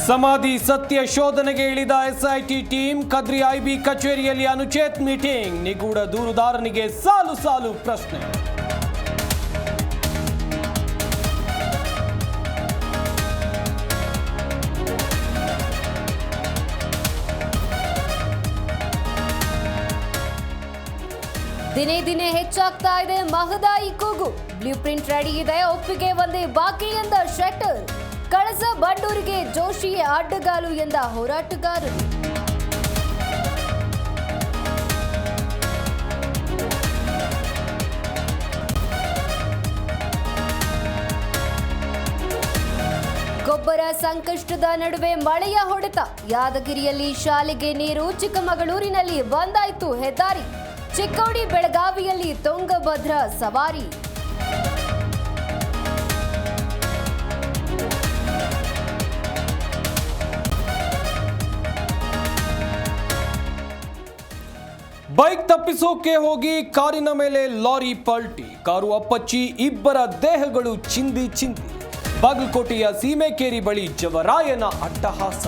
ಸಮಾಧಿ ಸತ್ಯ ಶೋಧನೆಗೆ ಇಳಿದ ಎಸ್ಐಟಿ ಟೀಮ್ ಕದ್ರಿ ಐಬಿ ಕಚೇರಿಯಲ್ಲಿ ಅನುಚೇತ್ ಮೀಟಿಂಗ್ ನಿಗೂಢ ದೂರುದಾರನಿಗೆ ಸಾಲು ಸಾಲು ಪ್ರಶ್ನೆ. ದಿನೇ ದಿನೇ ಹೆಚ್ಚಾಗ್ತಾ ಇದೆ ಮಹದಾಯಿ ಕೂಗು. ಬ್ಲೂ ಪ್ರಿಂಟ್ ರೆಡಿ ಇದೆ, ಒಪ್ಪಿಗೆ ಒಂದೇ ಬಾಕಿ ಎಂದ ಶೆಟ್ಟರ್. ಕಳಸ ಬಂಡೂರಿಗೆ ಜೋಶಿಯೇ ಅಡ್ಡಗಾಲು ಎಂದ ಹೋರಾಟಗಾರರು. ಗೊಬ್ಬರ ಸಂಕಷ್ಟದ ನಡುವೆ ಮಳೆಯ ಹೊಡೆತ. ಯಾದಗಿರಿಯಲ್ಲಿ ಶಾಲೆಗೆ ನೀರು, ಚಿಕ್ಕಮಗಳೂರಿನಲ್ಲಿ ಬಂದಾಯ್ತು ಹೆದ್ದಾರಿ. ಚಿಕ್ಕೋಡಿ ಬೆಳಗಾವಿಯಲ್ಲಿ ತುಂಗಭದ್ರಾ ಸವಾರಿ. ಬೈಕ್ ತಪ್ಪಿಸೋಕೆ ಹೋಗಿ ಕಾರಿನ ಮೇಲೆ ಲಾರಿ ಪಲ್ಟಿ. ಕಾರು ಅಪ್ಪಚ್ಚಿ ಇಬ್ಬರ ದೇಹಗಳು ಚಿಂದಿ. ಬಾಗಲಕೋಟೆಯ ಸೀಮೆಕೇರಿ ಬಳಿ ಜವರಾಯನ ಅಟ್ಟಹಾಸ.